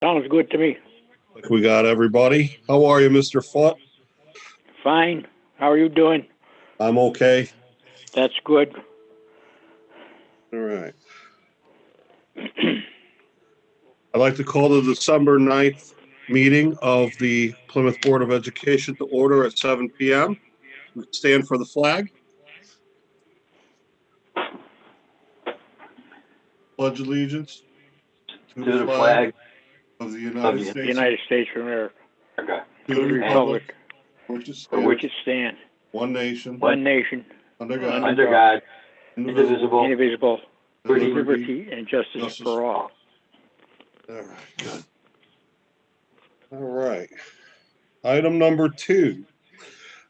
Sounds good to me. Like we got everybody. How are you, Mr. Foote? Fine. How are you doing? I'm okay. That's good. All right. I'd like to call the December 9th meeting of the Plymouth Board of Education to order at 7 p.m. We stand for the flag. Pledge allegiance to the flag of the United The States, United States of America, to the republic for for which it stands, one nation, one nation, under God, under God, indivisible, indivisible, with liberty and justice for all. All right, good. All right. Item number 2.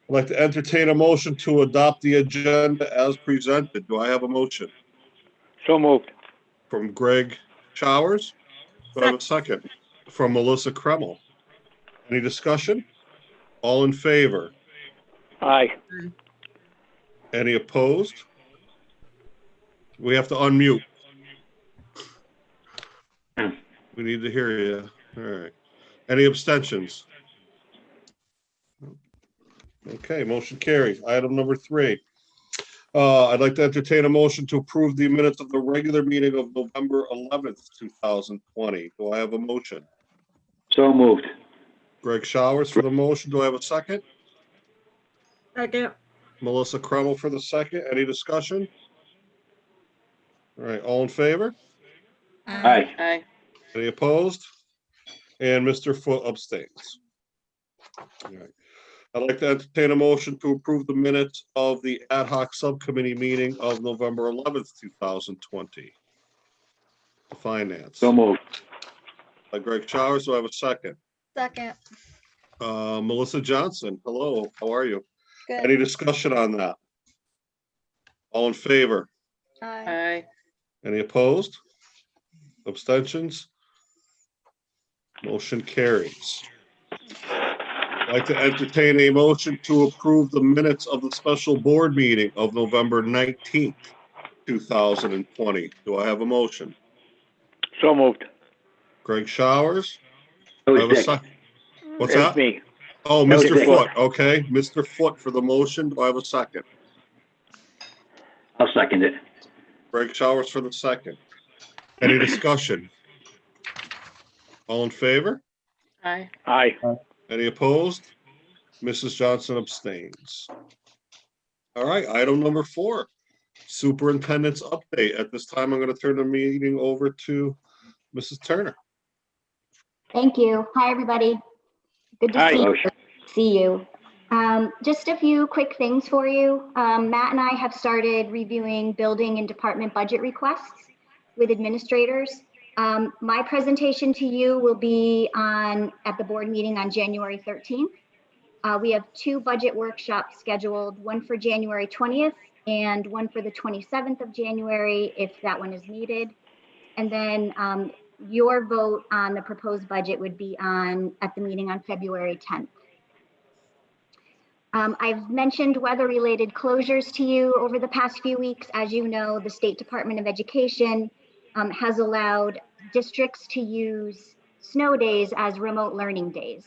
I'd like to entertain a motion to adopt the agenda as presented. Do I have a motion? So moved. From Greg Showers. Do I have a second? From Melissa Kreml. Any discussion? All in favor? Aye. Any opposed? We have to unmute. We need to hear you. All right. Any abstentions? Okay, motion carries. Item number 3. I'd like to entertain a motion to approve the minutes of the regular meeting of November 11th, 2020. Do I have a motion? so moved. Greg Showers for the motion. Do I have a second? Second. Melissa Kreml for the second. Any discussion? All right, all in favor? Aye. Aye. Any opposed? And Mr. Foote abstains. All right. I'd like to entertain a motion to approve the minutes of the ad hoc subcommittee meeting of November 11th, 2020. Finance. So moved. Greg Showers, do I have a second? Second. Melissa Johnson, hello, how are you? Good. Any discussion on that? All in favor? Aye. Any opposed? Abstentions? Motion carries. I'd like to entertain a motion to approve the minutes of the special board meeting of November 19th, 2020. Do I have a motion? So moved. Greg Showers? That I have a was Dick. second. What's It was that? me. Oh, That was Mr. Dick. Foote. Okay, Mr. Foote for the motion. Do I have a second? I'll second it. Greg Showers for the second. Any discussion? All in favor? Aye. Aye. Any opposed? Mrs. Johnson abstains. All right, item number 4, superintendent's update. At this time, I'm going to turn the meeting over to Mrs. Turner. Thank you. Hi, everybody. Good to Hi. see you. Just a few quick things for you. Matt and I have started reviewing building and department budget requests with administrators. My presentation to you will be at the board meeting on January 13th. We have 2 budget workshops scheduled, one for January 20th and one for the 27th of January, if that one is needed. And then your vote on the proposed budget would be at the meeting on February 10th. I've mentioned weather-related closures to you over the past few weeks. As you know, the State Department of Education has allowed districts to use snow days as remote learning days.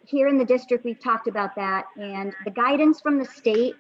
Here in the district, we've talked about that, and the guidance from the state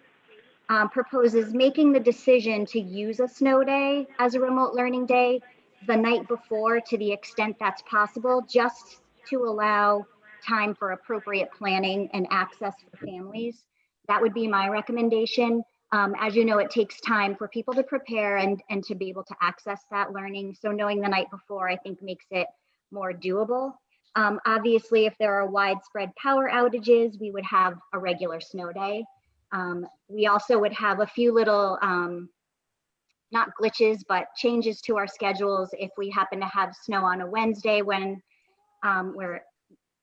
proposes making the decision to use a snow day as a remote learning day the night before, to the extent that's possible, just to allow time for appropriate planning and access for families. That would be my recommendation. As you know, it takes time for people to prepare and to be able to access that learning. So knowing the night before, I think, makes it more doable. Obviously, if there are widespread power outages, we would have a regular snow day. We also would have a few little, not glitches, but changes to our schedules if we happen to have snow on a Wednesday when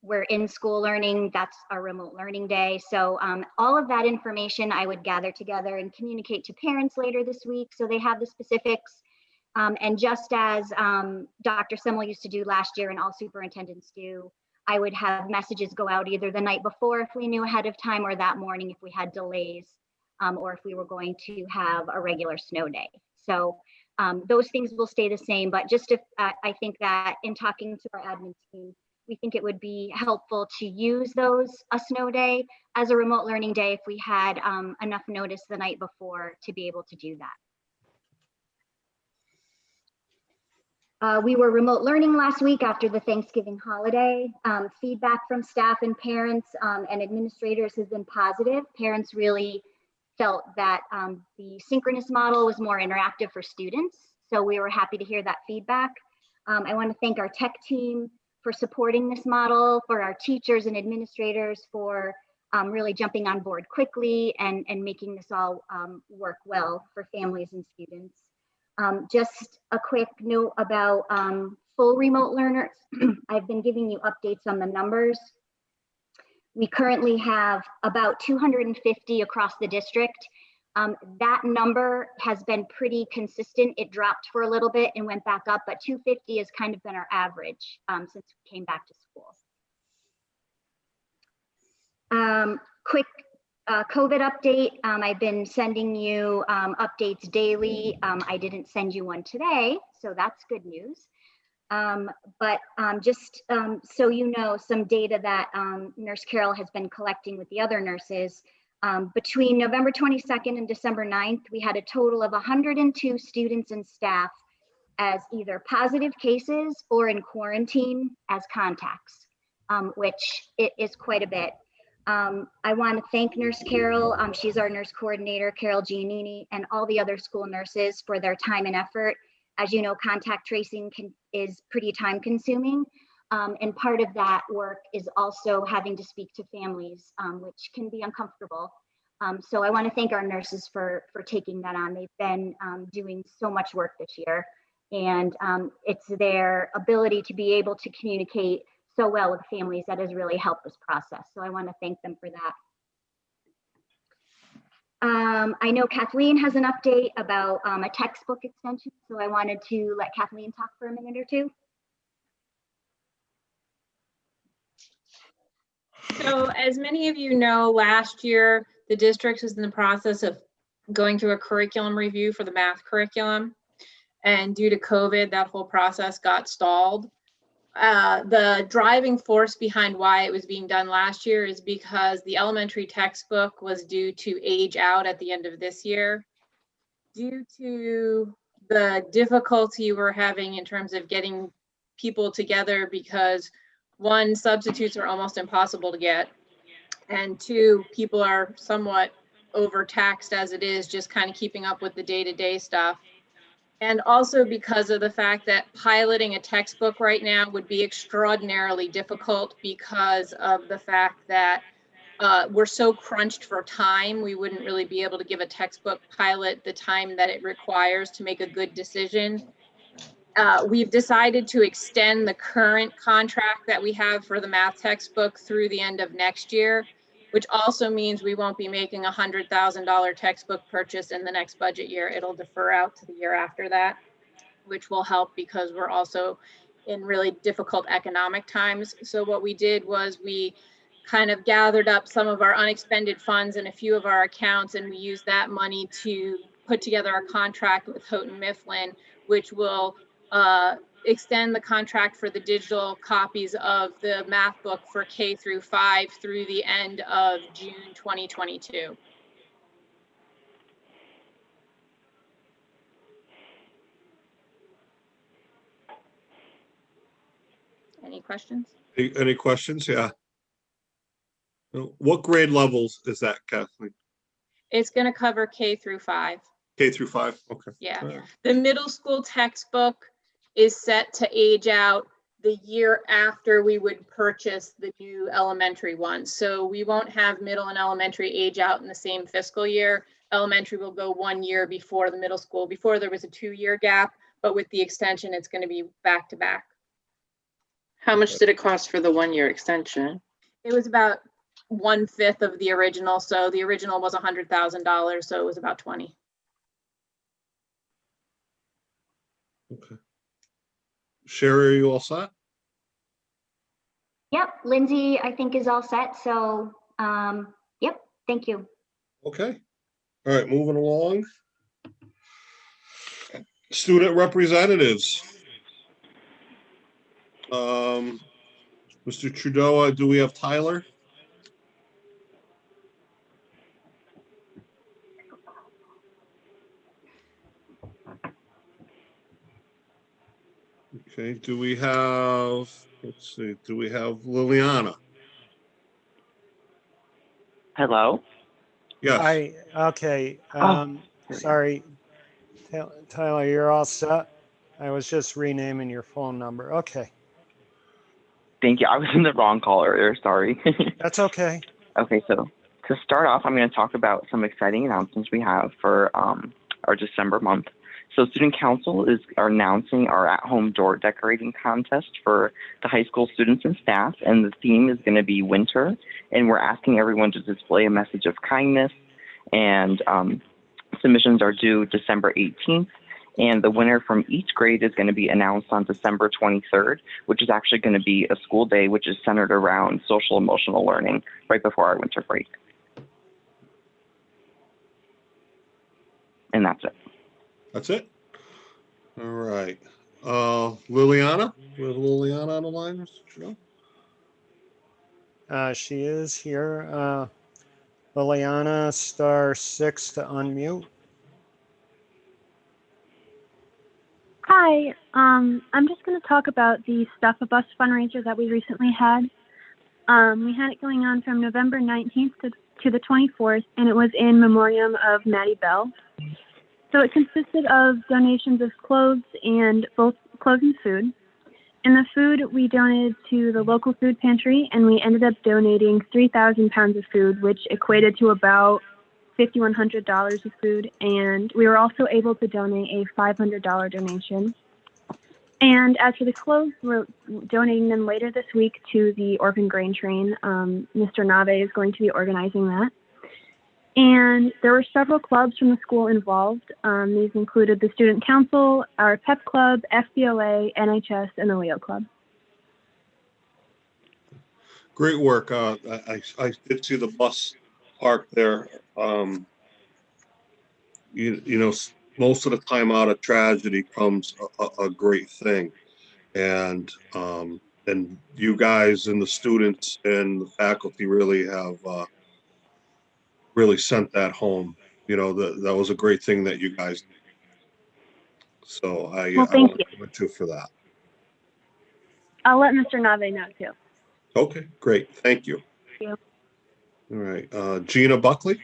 we're in school learning. That's a remote learning day. So all of that information I would gather together and communicate to parents later this week so they have the specifics. And just as Dr. Simmel used to do last year and all superintendents do, I would have messages go out either the night before if we knew ahead of time, or that morning if we had delays, or if we were going to have a regular snow day. So Those things will stay the same, but just if I think that in talking to our admin team, we think it would be helpful to use a snow day as a remote learning day if we had enough notice the night before to be able to do that. We were remote learning last week after the Thanksgiving holiday. Feedback from staff and parents and administrators has been positive. Parents really felt that the synchronous model was more interactive for students. So we were happy to hear that feedback. I want to thank our tech team for supporting this model, for our teachers and administrators for really jumping on board quickly and making this all work well for families and students. Just a quick note about full remote learners. I've been giving you updates on the numbers. We currently have about 250 across the district. That number has been pretty consistent. It dropped for a little bit and went back up, but 250 has kind of been our average since we came back to school. Quick COVID update. I've been sending you updates daily. I didn't send you one today, so that's good news. But just so you know, some data that Nurse Carol has been collecting with the other nurses, between November 22nd and December 9th, we had a total of 102 students and staff as either positive cases or in quarantine as contacts, which it is quite a bit. I want to thank Nurse Carol. She's our nurse coordinator, Carol Giannini, and all the other school nurses for their time and effort. As you know, contact tracing is pretty time consuming. And part of that work is also having to speak to families, which can be uncomfortable. So I want to thank our nurses for taking that on. They've been doing so much work this year, and it's their ability to be able to communicate so well with families that has really helped this process. So I want to thank them for that. I know Kathleen has an update about a textbook extension, so I wanted to let Kathleen talk for a minute or two. So as many of you know, last year, the district was in the process of going through a curriculum review for the math curriculum. And due to COVID, that whole process got stalled. The driving force behind why it was being done last year is because the elementary textbook was due to age out at the end of this year. Due to the difficulty we're having in terms of getting people together, because one, substitutes are almost impossible to get, and two, people are somewhat overtaxed as it is, just kind of keeping up with the day-to-day stuff. And also because of the fact that piloting a textbook right now would be extraordinarily difficult because of the fact that we're so crunched for time, we wouldn't really be able to give a textbook pilot the time that it requires to make a good decision. We've decided to extend the current contract that we have for the math textbook through the end of next year, which also means we won't be making a $100,000 textbook purchase in the next budget year. It'll defer out to the year after that, which will help because we're also in really difficult economic times. So what we did was we kind of gathered up some of our unexpended funds in a few of our accounts, and we used that money to put together a contract with Houghton Mifflin, which will extend the contract for the digital copies of the math book for K through 5 through the end of June 2022. Any questions? Any questions? Yeah. What grade levels is that, Kathleen? It's going to cover K through 5. K through 5. Okay. Yeah. All right. The middle school textbook is set to age out the year after we would purchase the new elementary one. So we won't have middle and elementary age out in the same fiscal year. Elementary will go 1 year before the middle school. Before there was a 2-year gap, but with the extension, it's going to be back to back. How much did it cost for the 1-year extension? It was about 1/5 of the original. So the original was $100,000. So it was about 20. Okay. Sherry, are you all set? Yep, Lindsay, I think is all set. So, yep, thank you. Okay. All right, moving along. Student representatives. Mr. Trudeau, do we have Tyler? Okay, do we have, let's see, do we have Liliana? Hello? Yes, Okay, Oh, sorry, Tyler, you're all set? I was just renaming your phone number. Okay, thank you. I was in the wrong call earlier, sorry. that's okay. Okay, so to start off, I'm going to talk about some exciting announcements we have for our December month. So Student Council are announcing our at-home door decorating contest for the high school students and staff, and the theme is going to be winter, and we're asking everyone to display a message of kindness, and submissions are due December 18th, and the winner from each grade is going to be announced on December 23rd, which is actually going to be a school day, which is centered around social emotional learning right before our winter break. And that's it. that's it. All right. Liliana? We have Liliana on the line, Mr. Trudeau? She is here. Liliana, *6 to unmute. Hi, I'm just going to talk about the Stuff a Bus fundraiser that we recently had. We had it going on from November 19th to the 24th, and it was in memoriam of Maddie Bell. So it consisted of donations of clothes and both clothes and food. And the food we donated to the local food pantry, and we ended up donating 3,000 pounds of food, which equated to about $5,100 of food, and we were also able to donate a $500 donation. And as for the clothes, we're donating them later this week to the Orphan Grain Train. Mr. Nave is going to be organizing that. And there were several clubs from the school involved. These included the Student Council, our PEP Club, FBOA, NHS, and the Leo Club. Great work. I did see the bus park there. You know, most of the time out of tragedy comes a great thing. And you guys and the students and the faculty really have really sent that home. You know, that was a great thing that you guys did. So I Thank you. want you for that. I'll let Mr. Nave know too. Okay, great. Thank you. Thank you. All right. Gena Buckley.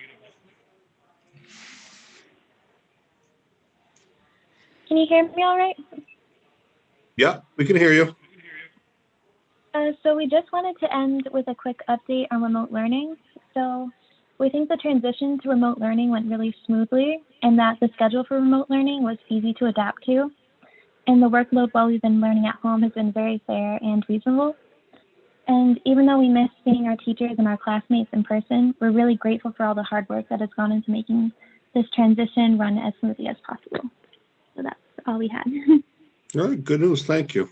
Can you hear me all right? Yeah, we can hear you. So we just wanted to end with a quick update on remote learning. So we think the transition to remote learning went really smoothly, and that the schedule for remote learning was easy to adapt to. And the workload while we've been learning at home has been very fair and reasonable. And even though we miss seeing our teachers and our classmates in person, we're really grateful for all the hard work that has gone into making this transition run as smoothly as possible. So that's all we had. All right, good news. Thank you.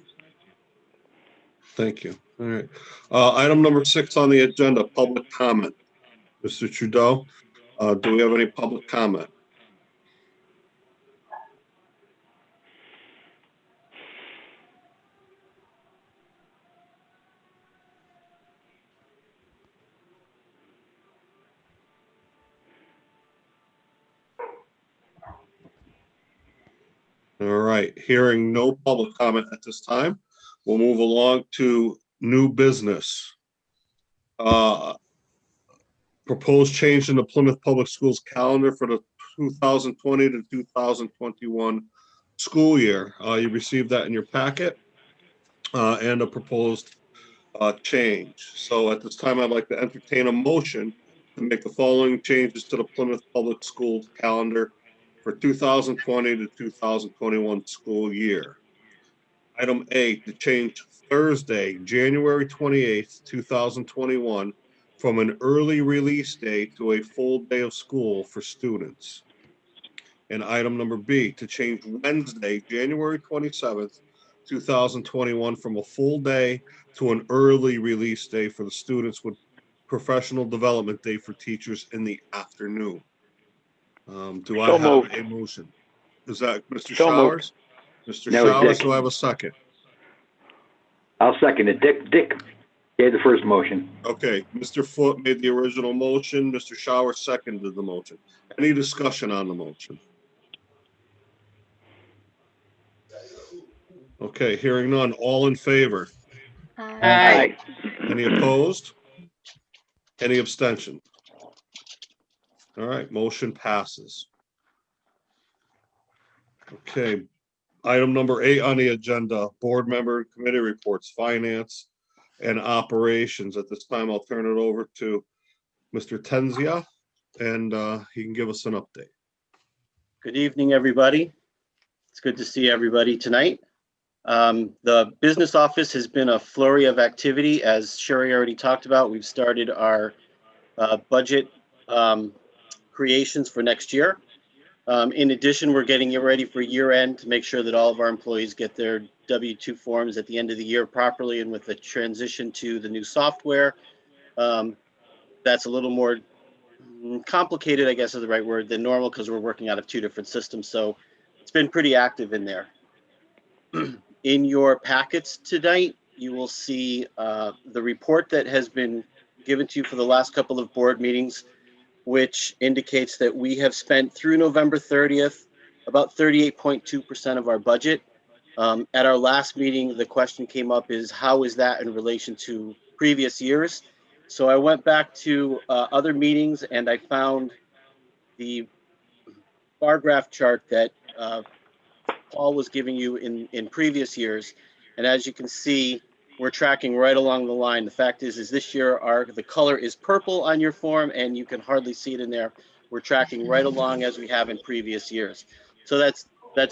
Thank you. All right. Item number 6 on the agenda, public comment. Mr. Trudeau, do we have any public comment? All right, hearing no public comment at this time, we'll move along to new business. Proposed change in the Plymouth Public Schools calendar for the 2020 to 2021 school year. You received that in your packet and a proposed change. So at this time, I'd like to entertain a motion to make the following changes to the Plymouth Public Schools calendar for 2020 to 2021 school year. Item A, to change Thursday, January 28th, 2021, from an early release day to a full day of school for students. And item number B, to change Wednesday, January 27th, 2021, from a full day to an early release day for the students with professional development day for teachers in the afternoon. Do I So have moved. a motion? Is that Mr. So moved. Showers? Mr. No, Showers, Dick. do I have a second? I'll second it. Dick gave the first motion. Okay, Mr. Foot made the original motion. Mr. Showers seconded the motion. Any discussion on the motion? Okay, hearing none. All in favor? Aye. Any opposed? Any abstention? All right, motion passes. Okay, item number 8 on the agenda, board member committee reports, finance and operations. At this time, I'll turn it over to Mr. Tenzia, and he can give us an update. Good evening, everybody. It's good to see everybody tonight. The business office has been a flurry of activity. As Sherry already talked about, we've started our budget creations for next year. In addition, we're getting it ready for year end to make sure that all of our employees get their W-2 forms at the end of the year properly, and with the transition to the new software. That's a little more complicated, I guess is the right word, than normal because we're working out of 2 different systems. So it's been pretty active in there. In your packets tonight, you will see the report that has been given to you for the last couple of board meetings, which indicates that we have spent through November 30th about 38.2% of our budget. At our last meeting, the question came up is how is that in relation to previous years? So I went back to other meetings and I found the bar graph chart that Paul was giving you in previous years. And as you can see, we're tracking right along the line. The fact is this year the color is purple on your form and you can hardly see it in there. We're tracking right along as we have in previous years. So that's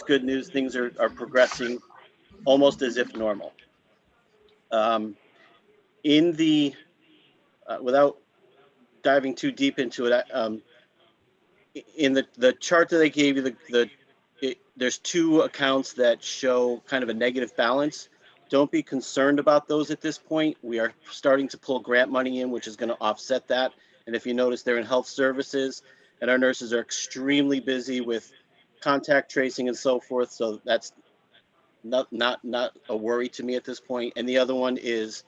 good news. Things are progressing almost as if normal. Without diving too deep into it, in the chart that I gave you, there's 2 accounts that show kind of a negative balance. Don't be concerned about those at this point. We are starting to pull grant money in, which is going to offset that. And if you notice, they're in health services, and our nurses are extremely busy with contact tracing and so forth. So that's not a worry to me at this point. And the other one is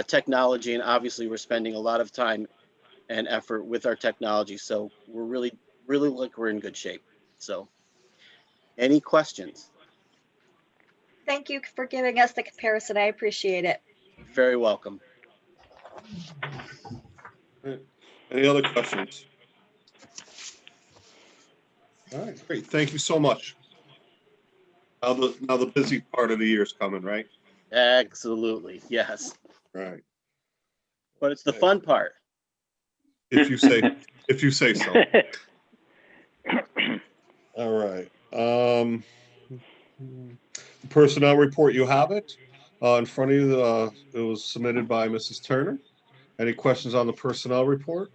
technology, and obviously we're spending a lot of time and effort with our technology. So we're really like we're in good shape. So any questions? Thank you for giving us the comparison. I appreciate it. Very welcome. Any other questions? All right, great. Thank you so much. Now the busy part of the year is coming, right? Absolutely, yes. Right. But it's the fun part. If you say so. All right. Personnel report, you have it in front of you. It was submitted by Mrs. Turner. Any questions on the personnel report?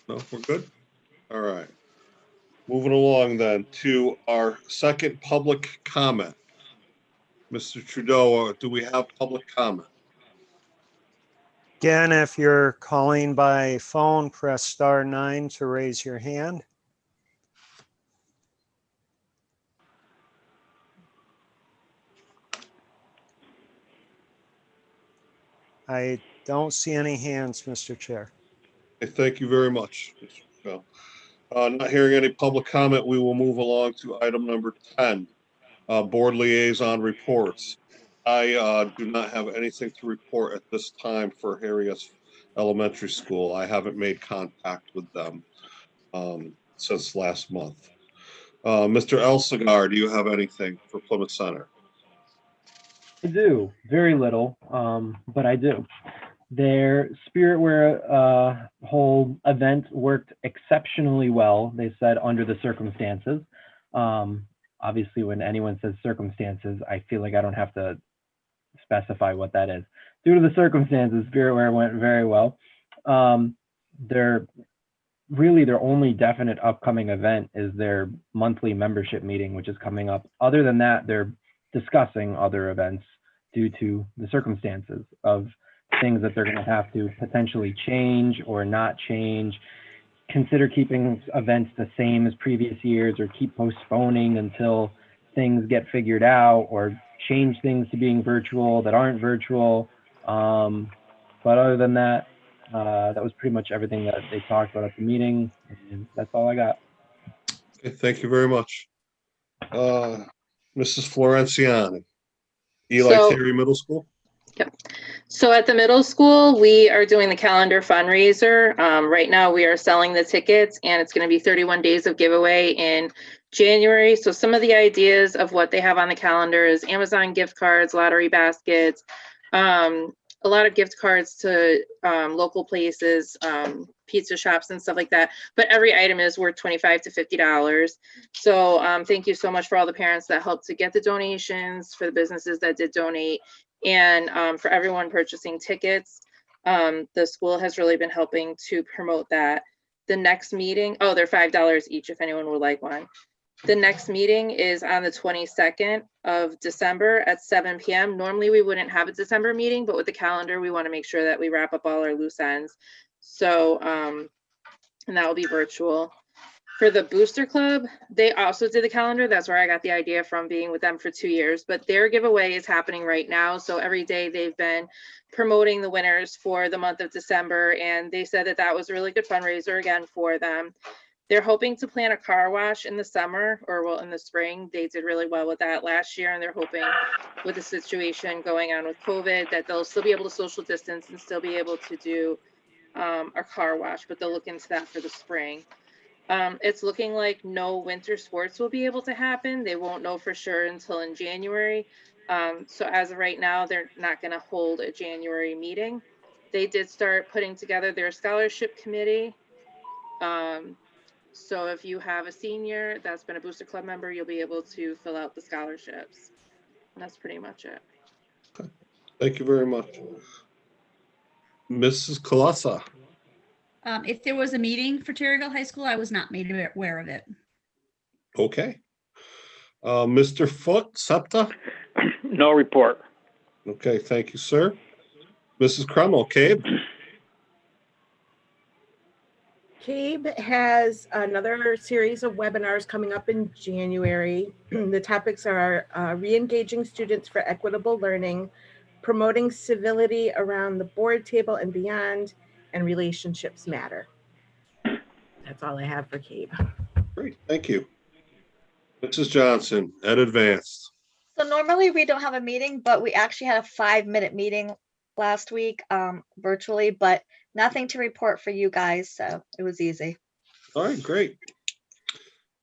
No, we're good. All right. Moving along then to our second public comment. Mr. Trudeau, do we have public comment? Again, if you're calling by phone, press *9 to raise your hand. I don't see any hands, Mr. Chair. Okay, thank you very much, Mr. Trudeau. Not hearing any public comment, we will move along to item number 10, board liaison reports. I do not have anything to report at this time for Harriet's Elementary School. I haven't made contact with them since last month. Mr. Elsigar, do you have anything for Plymouth Center? I do, very little, but I do. Their Spirit Wear whole event worked exceptionally well, they said, under the circumstances. Obviously, when anyone says circumstances, I feel like I don't have to specify what that is. Due to the circumstances, Spirit Wear went very well. Their only definite upcoming event is their monthly membership meeting, which is coming up. Other than that, they're discussing other events due to the circumstances of things that they're going to have to potentially change or not change. consider keeping events the same as previous years or keep postponing until things get figured out or change things to being virtual that aren't virtual. But other than that, that was pretty much everything that they talked about at the meeting, and that's all I got. Okay, thank you very much. Mrs. Florenciani, Eli So- Terry Middle School. So at the middle school, we are doing the calendar fundraiser. Right now, we are selling the tickets, and it's going to be 31 days of giveaway in January. So some of the ideas of what they have on the calendar is Amazon gift cards, lottery baskets, a lot of gift cards to local places, pizza shops and stuff like that. But every item is worth $25 to $50. So thank you so much for all the parents that helped to get the donations, for the businesses that did donate, and for everyone purchasing tickets. The school has really been helping to promote that. The next meeting, oh, they're $5 each if anyone would like one. The next meeting is on the 22nd of December at 7 p.m. Normally we wouldn't have a December meeting, but with the calendar, we want to make sure that we wrap up all our loose ends. So, and that will be virtual. For the Booster Club, they also did the calendar. That's where I got the idea from, being with them for 2 years, but their giveaway is happening right now. So every day they've been promoting the winners for the month of December, and they said that that was a really good fundraiser again for them. They're hoping to plan a car wash in the summer, or well, in the spring. They did really well with that last year, and they're hoping with the situation going on with COVID that they'll still be able to social distance and still be able to do a car wash, but they'll look into that for the spring. It's looking like no winter sports will be able to happen. They won't know for sure until in January. So as of right now, they're not going to hold a January meeting. They did start putting together their scholarship committee. So if you have a senior that's been a Booster Club member, you'll be able to fill out the scholarships. And that's pretty much it. Thank you very much. Mrs. Kalasa. If there was a meeting for Terryville High School, I was not made aware of it. Okay. Mr. Foote, SEPTA. No report. Okay, thank you, sir. Mrs. Kreml, CABE. CABE has another series of webinars coming up in January. The topics are re-engaging students for equitable learning, promoting civility around the board table and beyond, and relationships matter. That's all I have for CABE. Great, thank you. Mrs. Johnson, Ed Advanced. So normally we don't have a meeting, but we actually had a 5-minute meeting last week virtually, but nothing to report for you guys, so it was easy. All right, great.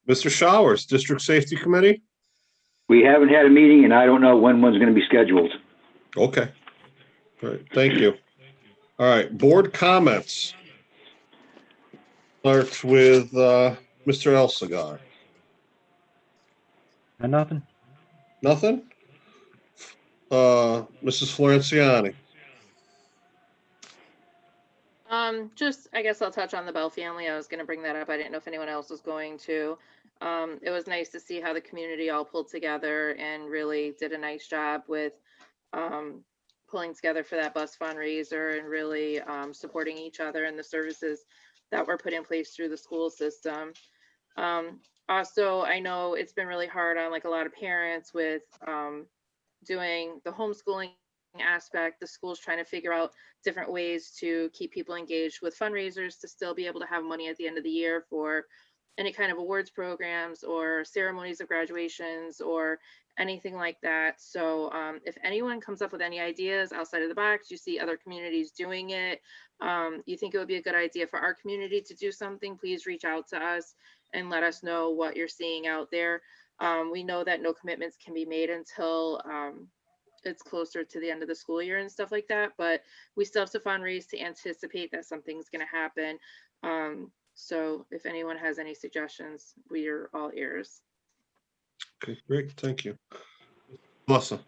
Mr. Showers, District Safety Committee. We haven't had a meeting, and I don't know when one's going to be scheduled. Okay. All right, thank you. All right, board comments. Starts with Mr. Elsegar. Nothing. Nothing? Mrs. Florenciani. Just, I guess I'll touch on the Bell family. I was going to bring that up. I didn't know if anyone else was going to. It was nice to see how the community all pulled together and really did a nice job with pulling together for that bus fundraiser and really supporting each other and the services that were put in place through the school system. Also, I know it's been really hard on like a lot of parents with doing the homeschooling aspect. The school's trying to figure out different ways to keep people engaged with fundraisers to still be able to have money at the end of the year for any kind of awards programs or ceremonies of graduations or anything like that. So if anyone comes up with any ideas outside of the box, you see other communities doing it, you think it would be a good idea for our community to do something, please reach out to us and let us know what you're seeing out there. We know that no commitments can be made until it's closer to the end of the school year and stuff like that, but we still have to fundraise to anticipate that something's going to happen. So if anyone has any suggestions, we are all ears. Okay, great, thank you. Melissa.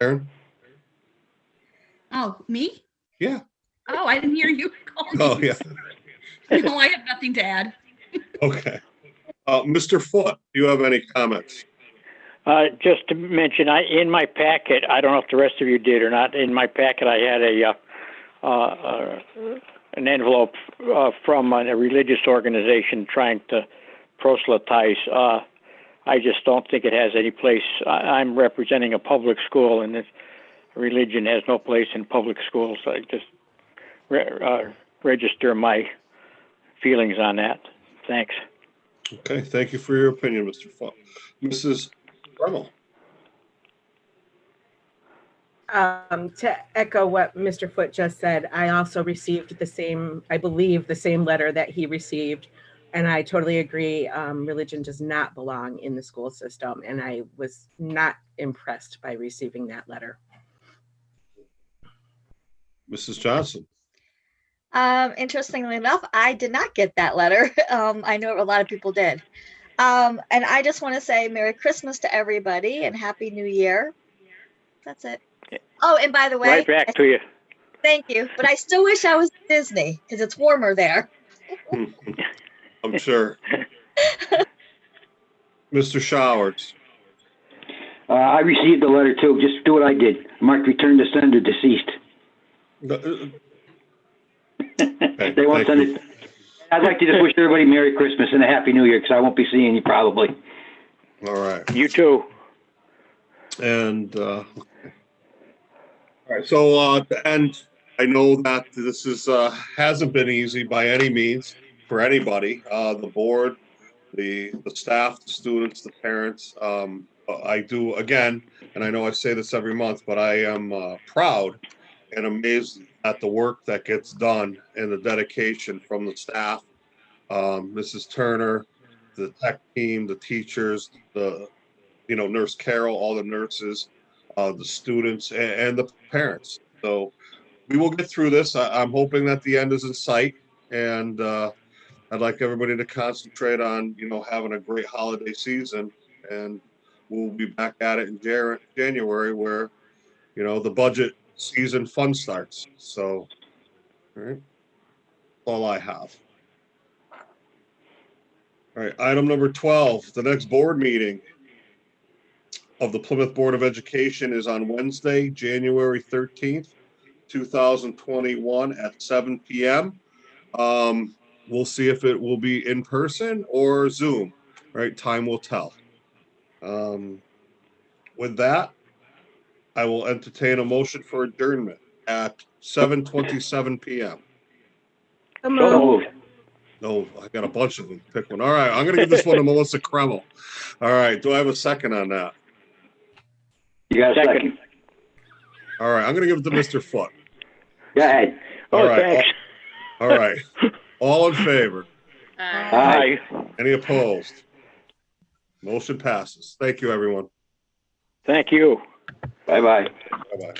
Aaron? Oh, me? Yeah. Oh, I didn't hear you call me. Oh, yeah. No, I have nothing to add. Okay. Mr. Foote, do you have any comments? Just to mention, in my packet, I don't know if the rest of you did or not, in my packet, I had an envelope from a religious organization trying to proselytize. I just don't think it has any place. I'm representing a public school, and this religion has no place in public schools. I just register my feelings on that. Thanks. Okay, thank you for your opinion, Mr. Foote. Mrs. Bremmel. To echo what Mr. Foote just said, I also received the same, I believe, the same letter that he received. And I totally agree. Religion does not belong in the school system. And I was not impressed by receiving that letter. Mrs. Johnson. Interestingly enough, I did not get that letter. I know a lot of people did. And I just want to say Merry Christmas to everybody and Happy New Year. That's it. Oh, and by the way, Right back to you. thank you. But I still wish I was at Disney because it's warmer there. I'm sure. Mr. Showers. I received the letter too. Just do what I did. Mark return to sender deceased. Okay, They won't send it. I'd like to just wish everybody Merry Christmas and a Happy New Year because I won't be seeing you probably. All right. You too. And all right, so and I know that this is hasn't been easy by any means for anybody. The board, the staff, the students, the parents. I do again, and I know I say this every month, but I am proud and amazed at the work that gets done and the dedication from the staff, Mrs. Turner, the tech team, the teachers, the Nurse Carol, all the nurses, the students, and the parents. So we will get through this. I'm hoping that the end is in sight, and I'd like everybody to concentrate on having a great holiday season, and we'll be back at it in January where the budget season fun starts. So, all right, all I have. All right, item number 12, the next board meeting of the Plymouth Board of Education is on Wednesday, January 13th, 2021 at 7 p.m. We'll see if it will be in person or Zoom, right? Time will tell. With that, I will entertain a motion for adjournment at 7:27 p.m. So moved. No, I got a bunch of them. Pick one. All right, I'm going to give this one to Melissa Kreml. All right, do I have a second on that? You got a second. All right, I'm going to give it to Mr. Foote. Go ahead. All right. Thanks. All right. All in favor? Aye. Any opposed? Motion passes. Thank you, everyone. Thank you. Bye-bye. Bye-bye.